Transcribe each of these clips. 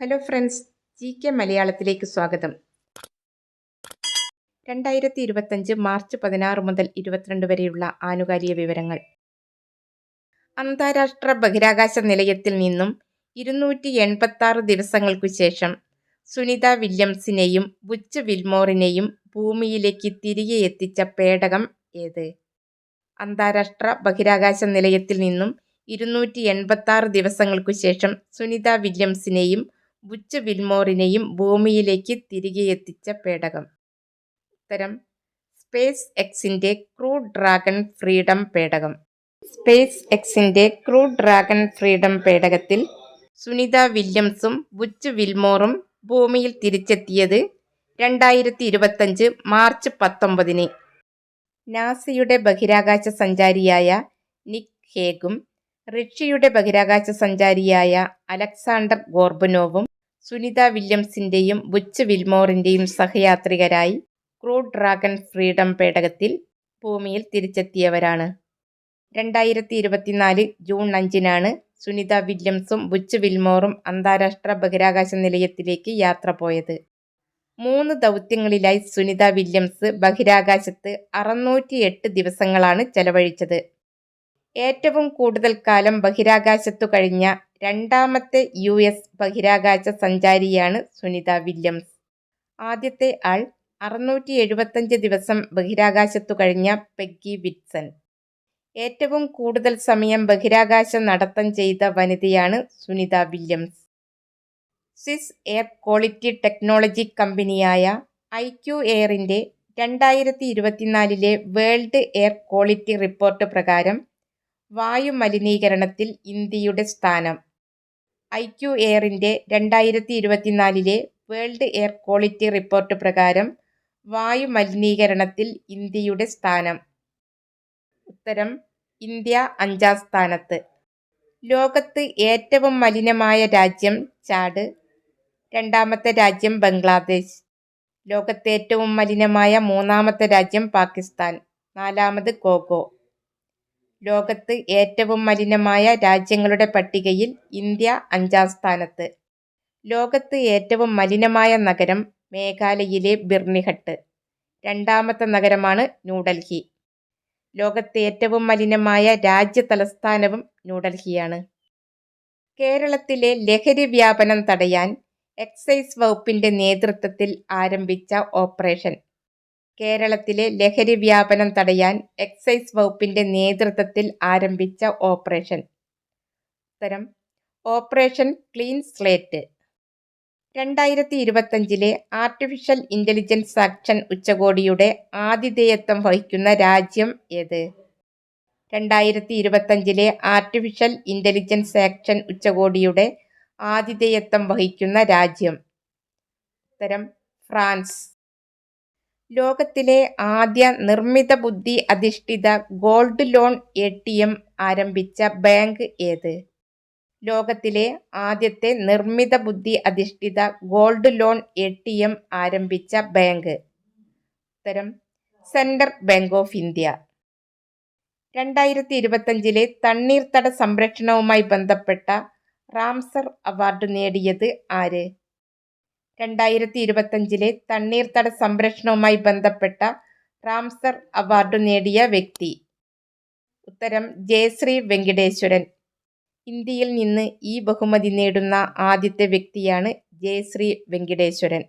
Hello friends, GK മലയാളത്തിലേക്ക് സ്വാഗതം. 2025 March 16 മുതൽ 22 വരെയുള്ള ആനുകാലിക വിവരങ്ങൾ. അന്താരാഷ്ട്ര ബഹിരാകാശ നിലയത്തിൽ നിന്നും 286 ദിവസങ്ങൾക്കു ശേഷം സുനിത വില്യംസിനെയും ബുച്ച് വിൽമോറിനെയും ഭൂമിയിലേക്ക് തിരികെ എത്തിച്ച പേടകം ഏത്? അന്താരാഷ്ട്ര ബഹിരാകാശ നിലയത്തിൽ നിന്നും 286 ദിവസങ്ങൾക്കു ശേഷം സുനിത വില്യംസിനെയും ബുച്ച് വിൽമോറിനെയും ഭൂമിയിലേക്ക് തിരികെ എത്തിച്ച പേടകം. ഉത്തരം സ്പേസ് എക്സിന്റെ ക്രൂ ഡ്രാഗൺ ഫ്രീഡം പേടകം. സ്പേസ് എക്സിന്റെ ക്രൂ ഡ്രാഗൺ ഫ്രീഡം പേടകത്തിൽ സുനിത വില്യംസും ബുച്ച് വിൽമോറും ഭൂമിയിൽ തിരിച്ചെത്തിയത് 2025 മാർച്ച് 19. നാസയുടെ ബഹിരാകാശ സഞ്ചാരിയായ നിക് ഹേഗും റഷ്യയുടെ ബഹിരാകാശ സഞ്ചാരിയായ അലക്സാണ്ടർ ഗോർബനോവും സുനിത വില്യംസിന്റെയും ബുച്ച് വിൽമോറിന്റെയും സഹയാത്രികരായി ക്രൂ ഡ്രാഗൺ ഫ്രീഡം പേടകത്തിൽ ഭൂമിയിൽ തിരിച്ചെത്തിയവരാണ്. 2024 ജൂൺ 5 സുനിത വില്യംസും ബുച്ച് വിൽമോറും അന്താരാഷ്ട്ര ബഹിരാകാശ നിലയത്തിലേക്ക് യാത്ര പോയത്. 3 ദൗത്യങ്ങളിലായി സുനിത വില്യംസ് ബഹിരാകാശത്ത് 608 ദിവസങ്ങളാണ് ചെലവഴിച്ചത്. ഏറ്റവും കൂടുതൽ കാലം ബഹിരാകാശത്തു കഴിഞ്ഞ രണ്ടാമത്തെ US ബഹിരാകാശ സഞ്ചാരിയാണ് സുനിത വില്യംസ്. ആദ്യത്തെ ആൾ 675 ദിവസം ബഹിരാകാശത്തു കഴിഞ്ഞ പെഗ്ഗി വിറ്റ്സൺ. ഏറ്റവും കൂടുതൽ സമയം ബഹിരാകാശ നടത്തം ചെയ്ത വനിതയാണ് Sunita Williams. Swiss air quality technology കമ്പനിയായ IQ എയറിന്റെ 2024 വേൾഡ് എയർ ക്വാളിറ്റി റിപ്പോർട്ട് പ്രകാരം വായുമലിനീകരണത്തിൽ ഇന്ത്യയുടെ സ്ഥാനം. IQ എയറിന്റെ 2024 വേൾഡ് എയർ ക്വാളിറ്റി റിപ്പോർട്ട് പ്രകാരം വായുമലിനീകരണത്തിൽ ഇന്ത്യയുടെ സ്ഥാനം. ഉത്തരം ഇന്ത്യ 5ാം സ്ഥാനത്ത്. ലോകത്ത് ഏറ്റവും മലിനമായ രാജ്യം ചാഡ്. രണ്ടാമത്തെ രാജ്യം ബംഗ്ലാദേശ്. ലോകത്ത് ഏറ്റവും മലിനമായ 3ാമത്തെ രാജ്യം പാകിസ്ഥാൻ. 4ാമത് കോങ്കോ. ലോകത്ത് ഏറ്റവും മലിനമായ രാജ്യങ്ങളുടെ പട്ടികയിൽ ഇന്ത്യ 5ാം സ്ഥാനത്ത്. ലോകത്ത് ഏറ്റവും മലിനമായ നഗരം മേഘാലയയിലെ ബിർണിഘട്ട്. 2ാമത്തെ നഗരമാണ് ന്യൂഡൽഹി. ലോകത്ത് ഏറ്റവും മലിനമായ രാജ്യ തലസ്ഥാനവും ന്യൂഡൽഹിയാണ്. കേരളത്തിലെ ലഹരി വ്യാപനം തടയാൻ എക്സൈസ് വകുപ്പിന്റെ നേതൃത്വത്തിൽ ആരംഭിച്ച ഓപ്പറേഷൻ. കേരളത്തിലെ ലഹരി വ്യാപനം തടയാൻ എക്സൈസ് വകുപ്പിന്റെ നേതൃത്വത്തിൽ ആരംഭിച്ച ഓപ്പറേഷൻ. ഉത്തരം operation clean slate. 2025 artificial intelligence action ഉച്ചകോടിയുടെ ആതിഥേയത്വം വഹിക്കുന്ന രാജ്യം ഏത്? 2025 ആർട്ടിഫിഷ്യൽ ഇന്റലിജൻസ് ആക്ഷൻ ഉച്ചകോടിയുടെ ആതിഥേയത്വം വഹിക്കുന്ന രാജ്യം. ഉത്തരം ഫ്രാൻസ്. ലോകത്തിലെ ആദ്യ നിർമ്മിത ബുദ്ധി അധിഷ്ഠിത ഗോൾഡ് ലോൺ ATM ആരംഭിച്ച ബാങ്ക് ഏത്? ലോകത്തിലെ ആദ്യത്തെ നിർമ്മിത ബുദ്ധി അധിഷ്ഠിത ഗോൾഡ് ലോൺ ATM ആരംഭിച്ച ബാങ്ക്. ഉത്തരം സെൻട്രൽ ബാങ്ക് ഓഫ് ഇന്ത്യ. 2025 തണ്ണീർത്തട സംരക്ഷണവുമായി ബന്ധപ്പെട്ട റാംസർ അവാർഡ് നേടിയത് ആര്? 2025 തണ്ണീർത്തട സംരക്ഷണവുമായി ബന്ധപ്പെട്ട റാംസർ അവാർഡ് നേടിയ വ്യക്തി. ഉത്തരം ജയശ്രീ വെങ്കിടേശ്വരൻ. ഇന്ത്യയിൽ നിന്ന് ഈ ബഹുമതി നേടുന്ന ആദ്യത്തെ വ്യക്തിയാണ് ജയശ്രീ വെങ്കിടേശ്വരൻ.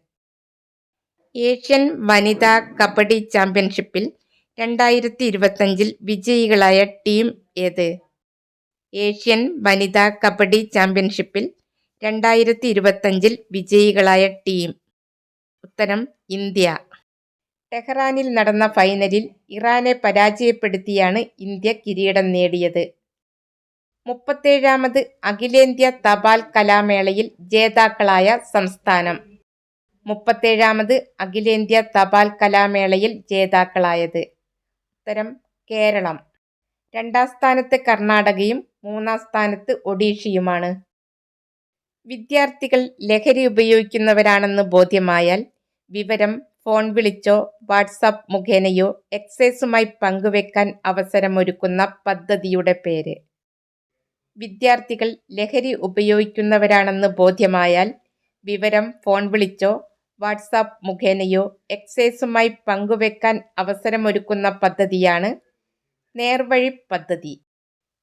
ഏഷ്യൻ വനിതാ കബഡി ചാമ്പ്യൻഷിപ്പിൽ 2025 വിജയികളായ ടീം ഏത്? ഏഷ്യൻ വനിതാ കബഡി ചാമ്പ്യൻഷിപ്പിൽ 2025 വിജയികളായ ടീം. ഉത്തരം ഇന്ത്യ. ടെഹ്റാനിൽ നടന്ന ഫൈനലിൽ ഇറാനെ പരാജയപ്പെടുത്തിയാണ് ഇന്ത്യ കിരീടം നേടിയത്. 37ാമത് അഖിലേന്ത്യാ തപാൽ കലാമേളയിൽ ജേതാക്കളായ സംസ്ഥാനം. 37ാമത് അഖിലേന്ത്യാ തപാൽ കലാമേളയിൽ ജേതാക്കളായത്. ഉത്തരം കേരളം. 2ാം സ്ഥാനത്ത് കർണാടകയും 3ാം സ്ഥാനത്ത് ഒഡീഷയുമാണ്. വിദ്യാർത്ഥികൾ ലഹരി ഉപയോഗിക്കുന്നവരാണെന്ന് ബോധ്യമായാൽ വിവരം ഫോൺ വിളിച്ചോ വാട്സാപ്പ് മുഖേനയോ എക്സൈസുമായി പങ്കുവെക്കാൻ അവസരമൊരുക്കുന്ന പദ്ധതിയുടെ പേര്. വിദ്യാർത്ഥികൾ ലഹരി ഉപയോഗിക്കുന്നവരാണെന്ന് ബോധ്യമായാൽ വിവരം ഫോൺ വിളിച്ചോ വാട്സാപ്പ് മുഖേനയോ എക്സൈസുമായി പങ്കുവെക്കാൻ അവസരമൊരുക്കുന്ന പദ്ധതിയാണ് നേർവഴി പദ്ധതി.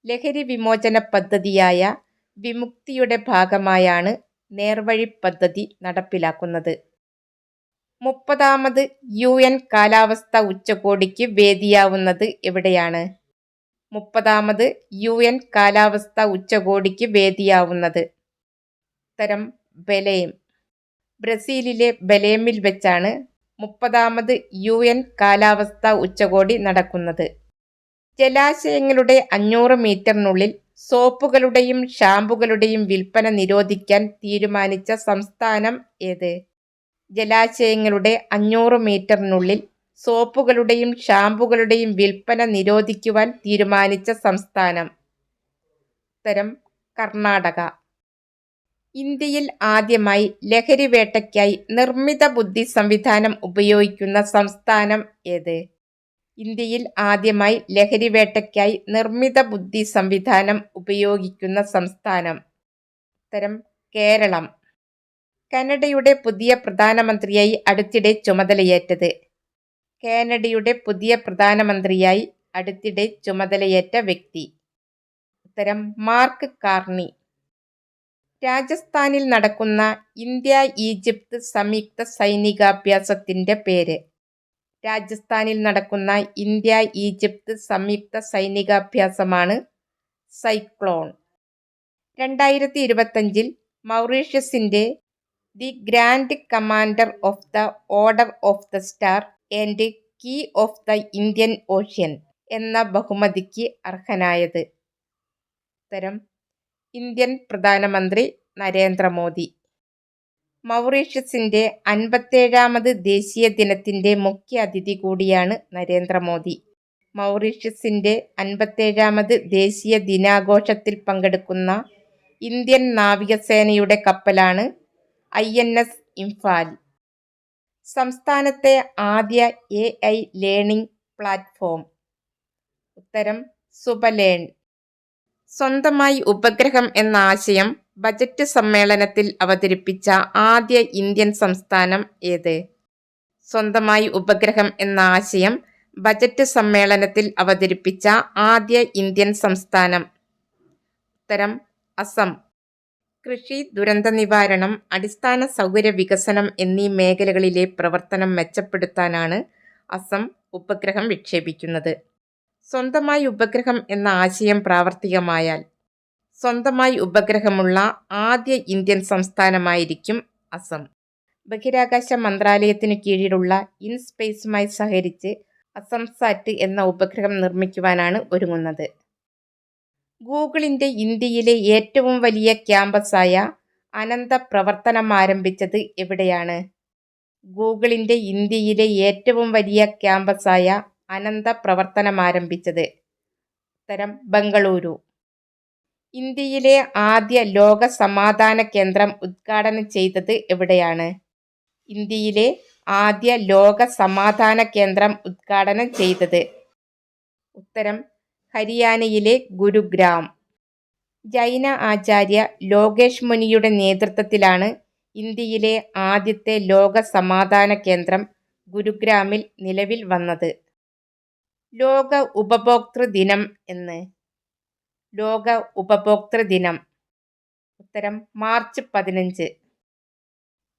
ലഹരി വിമോചന പദ്ധതിയായ വിമുക്തിയുടെ ഭാഗമായാണ് നേർവഴി പദ്ധതി നടപ്പിലാക്കുന്നത്. 30ാമത് UN കാലാവസ്ഥാ ഉച്ചകോടിക്ക് വേദിയാവുന്നത് എവിടെയാണ്? 30ാമത് UN കാലാവസ്ഥാ ഉച്ചകോടിക്ക് വേദിയാവുന്നത് ഉത്തരം ബെലേം. ബ്രസീലിലെ ബെലേമിൽ വെച്ചാണ് 30ാമത് UN കാലാവസ്ഥാ ഉച്ചകോടി നടക്കുന്നത്. ജലാശയങ്ങളുടെ 500 മീറ്ററിനുള്ളിൽ സോപ്പുകളുടെയും ഷാമ്പുകളുടെയും വിൽപ്പന നിരോധിക്കാൻ തീരുമാനിച്ച സംസ്ഥാനം ഏത്? ജലാശയങ്ങളുടെ 500 മീറ്ററിനുള്ളിൽ സോപ്പുകളുടെയും ഷാമ്പുകളുടെയും വിൽപ്പന നിരോധിക്കുവാൻ തീരുമാനിച്ച സംസ്ഥാനം ഉത്തരം കർണാടക. ഇന്ത്യയിൽ ആദ്യമായി ലഹരി വേട്ടയ്ക്കായി നിർമ്മിത ബുദ്ധി സംവിധാനം ഉപയോഗിക്കുന്ന സംസ്ഥാനം ഏത്? ഇന്ത്യയിൽ ആദ്യമായി ലഹരി വേട്ടയ്ക്കായി നിർമ്മിത ബുദ്ധി സംവിധാനം ഉപയോഗിക്കുന്ന സംസ്ഥാനം ഉത്തരം കേരളം. കാനഡയുടെ പുതിയ പ്രധാനമന്ത്രിയായി അടുത്തിടെ ചുമതലയേറ്റത്? കാനഡയുടെ പുതിയ പ്രധാനമന്ത്രിയായി അടുത്തിടെ ചുമതലയേറ്റ വ്യക്തി ഉത്തരം മാർക്ക് കാർണി. രാജസ്ഥാനിൽ നടക്കുന്ന ഇന്ത്യ-ഈജിപ്ത് സംയുക്ത സൈനികാഭ്യാസത്തിന്റെ പേര്? രാജസ്ഥാനിൽ നടക്കുന്ന ഇന്ത്യ-ഈജിപ്ത് സംയുക്ത സൈനികാഭ്യാസമാണ് സൈക്ലോൺ. 2025 മൗറീഷ്യസിന്റെ the Grand Commander of the Order of the Star and Key of the Indian Ocean എന്ന ബഹുമതിക്ക് അർഹനായത്? ഉത്തരം ഇന്ത്യൻ പ്രധാനമന്ത്രി നരേന്ദ്രമോദി. മൗറീഷ്യസിന്റെ 57ാമത് ദേശീയ ദിനത്തിന്റെ മുഖ്യ അതിഥി കൂടിയാണ് നരേന്ദ്രമോദി. മൗറീഷ്യസിന്റെ 57ാമത് ദേശീയ ദിനാഘോഷത്തിൽ പങ്കെടുക്കുന്ന ഇന്ത്യൻ നാവികസേനയുടെ കപ്പലാണ് INS ഇംഫാൽ. സംസ്ഥാനത്തെ ആദ്യ AI ലേണിംഗ് പ്ലാറ്റ്ഫോം ഉത്തരം സുബലേൺ. സ്വന്തമായി ഉപഗ്രഹം എന്ന ആശയം ബജറ്റ് സമ്മേളനത്തിൽ അവതരിപ്പിച്ച ആദ്യ ഇന്ത്യൻ സംസ്ഥാനം ഏത്? സ്വന്തമായി ഉപഗ്രഹം എന്ന ആശയം ബജറ്റ് സമ്മേളനത്തിൽ അവതരിപ്പിച്ച ആദ്യ ഇന്ത്യൻ സംസ്ഥാനം ഉത്തരം അസം. കൃഷി, ദുരന്ത നിവാരണം, അടിസ്ഥാന സൗകര്യ വികസനം എന്നീ മേഖലകളിലെ പ്രവർത്തനം മെച്ചപ്പെടുത്താനാണ് അസം ഉപഗ്രഹം വിക്ഷേപിക്കുന്നത്. സ്വന്തമായി ഉപഗ്രഹം എന്ന ആശയം പ്രാവർത്തികമായാൽ സ്വന്തമായി ഉപഗ്രഹമുള്ള ആദ്യ ഇന്ത്യൻ സംസ്ഥാനമായിരിക്കും അസം. ബഹിരാകാശ മന്ത്രാലയത്തിനു കീഴിലുള്ള ഇൻസ്പേസുമായി സഹകരിച്ച് അസംസാറ്റ് എന്ന ഉപഗ്രഹം നിർമ്മിക്കുവാനാണ് ഒരുങ്ങുന്നത്. ഗൂഗിളിന്റെ ഇന്ത്യയിലെ ഏറ്റവും വലിയ ക്യാമ്പസായ അനന്ത പ്രവർത്തനമാരംഭിച്ചത് എവിടെയാണ്? ഗൂഗിളിന്റെ ഇന്ത്യയിലെ ഏറ്റവും വലിയ ക്യാമ്പസായ അനന്ത പ്രവർത്തനമാരംഭിച്ചത് ഉത്തരം ബംഗളൂരു. ഇന്ത്യയിലെ ആദ്യ ലോക സമാധാന കേന്ദ്രം ഉദ്ഘാടനം ചെയ്തത് എവിടെയാണ്? ഇന്ത്യയിലെ ആദ്യ ലോക സമാധാന കേന്ദ്രം ഉദ്ഘാടനം ചെയ്തത് ഉത്തരം ഹരിയാനയിലെ ഗുരുഗ്രാം. ജൈന ആചാര്യ ലോകേഷ് മുനിയുടെ നേതൃത്വത്തിലാണ് ഇന്ത്യയിലെ ആദ്യത്തെ ലോക സമാധാന കേന്ദ്രം ഗുരുഗ്രാമിൽ നിലവിൽ വന്നത്. ലോക ഉപഭോക്തൃ ദിനം എന്ന്? ലോക ഉപഭോക്തൃ ദിനം ഉത്തരം മാർച്ച് 15.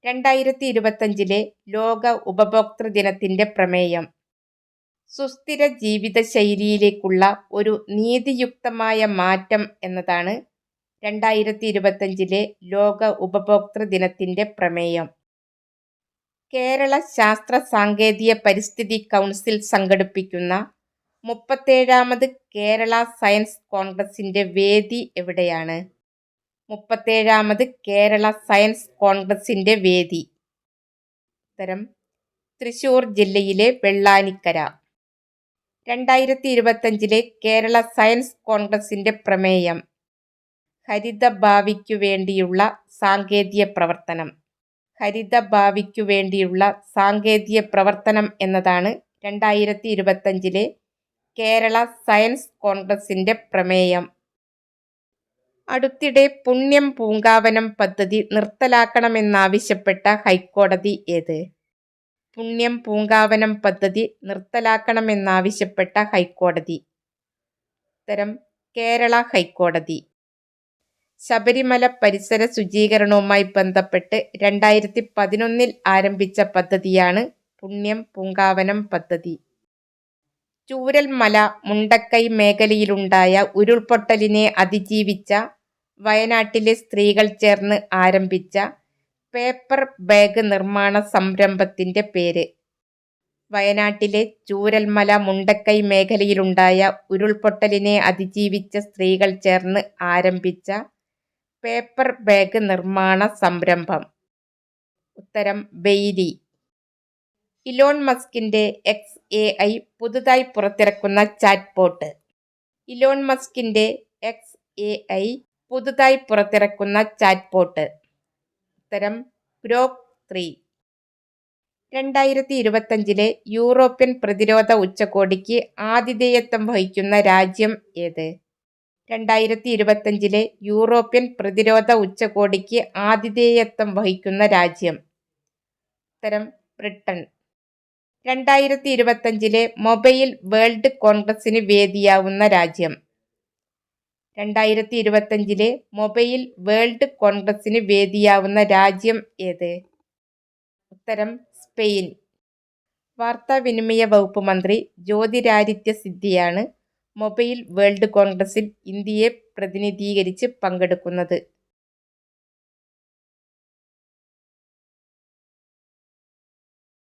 2025 ലോക ഉപഭോക്തൃ ദിനത്തിന്റെ പ്രമേയം സുസ്ഥിര ജീവിതശൈലിയിലേക്കുള്ള ഒരു നീതിയുക്തമായ മാറ്റം എന്നതാണ് 2025 ലോക ഉപഭോക്തൃ ദിനത്തിന്റെ പ്രമേയം. കേരള ശാസ്ത്ര സാങ്കേതിക പരിസ്ഥിതി കൗൺസിൽ സംഘടിപ്പിക്കുന്ന 37ാമത് കേരള സയൻസ് കോൺഗ്രസിന്റെ വേദി എവിടെയാണ്? 37ാമത് കേരള സയൻസ് കോൺഗ്രസിന്റെ വേദി ഉത്തരം തൃശൂർ ജില്ലയിലെ വെള്ളാനിക്കര. 2025 കേരള സയൻസ് കോൺഗ്രസിന്റെ പ്രമേയം ഹരിത ഭാവിക്കു വേണ്ടിയുള്ള സാങ്കേതിക പ്രവർത്തനം. ഹരിത ഭാവിക്കു വേണ്ടിയുള്ള സാങ്കേതിക പ്രവർത്തനം എന്നതാണ് 2025 കേരള സയൻസ് കോൺഗ്രസിന്റെ പ്രമേയം. അടുത്തിടെ പുണ്യം പൂങ്കാവനം പദ്ധതി നിർത്തലാക്കണമെന്നാവശ്യപ്പെട്ട ഹൈക്കോടതി ഏത്? പുണ്യം പൂങ്കാവനം പദ്ധതി നിർത്തലാക്കണമെന്നാവശ്യപ്പെട്ട ഹൈക്കോടതി. ഉത്തരം കേരള ഹൈക്കോടതി. ശബരിമല പരിസര ശുചീകരണവുമായി ബന്ധപ്പെട്ട് 2011 ആരംഭിച്ച പദ്ധതിയാണ് പുണ്യം പൂങ്കാവനം പദ്ധതി. ചൂരൽമല മുണ്ടക്കൈ മേഖലയിലുണ്ടായ ഉരുൾപൊട്ടലിനെ അതിജീവിച്ച വയനാട്ടിലെ സ്ത്രീകൾ ചേർന്ന് ആരംഭിച്ച പേപ്പർ ബാഗ് നിർമ്മാണ സംരംഭത്തിന്റെ പേര്? വയനാട്ടിലെ ചൂരൽമല മുണ്ടക്കൈ മേഖലയിലുണ്ടായ ഉരുൾപൊട്ടലിനെ അതിജീവിച്ച സ്ത്രീകൾ ചേർന്ന് ആരംഭിച്ച പേപ്പർ ബാഗ് നിർമ്മാണ സംരംഭം. ഉത്തരം ബെയ്ലി. ഇലോൺ മസ്കിന്റെ XAI പുതുതായി പുറത്തിറക്കുന്ന ചാറ്റ്ബോട്ട്? ഇലോൺ മസ്കിന്റെ XAI പുതുതായി പുറത്തിറക്കുന്ന ചാറ്റ്ബോട്ട്. ഉത്തരം ഗ്രോക്ക് 3. 2025 യൂറോപ്യൻ പ്രതിരോധ ഉച്ചകോടിക്ക് ആതിഥേയത്വം വഹിക്കുന്ന രാജ്യം ഏത്? 2025 യൂറോപ്യൻ പ്രതിരോധ ഉച്ചകോടിക്ക് ആതിഥേയത്വം വഹിക്കുന്ന രാജ്യം? ഉത്തരം ബ്രിട്ടൻ. 2025 മൊബൈൽ വേൾഡ് കോൺഗ്രസിന് വേദിയാവുന്ന രാജ്യം? 2025 മൊബൈൽ വേൾഡ് കോൺഗ്രസിന് വേദിയാവുന്ന രാജ്യം ഏത്? ഉത്തരം സ്പെയിൻ. വാർത്താവിനിമയ വകുപ്പ് മന്ത്രി ജ്യോതിരാദിത്യ സിന്ധ്യയാണ് മൊബൈൽ വേൾഡ് കോൺഗ്രസിൽ ഇന്ത്യയെ പ്രതിനിധീകരിച്ച് പങ്കെടുക്കുന്നത്.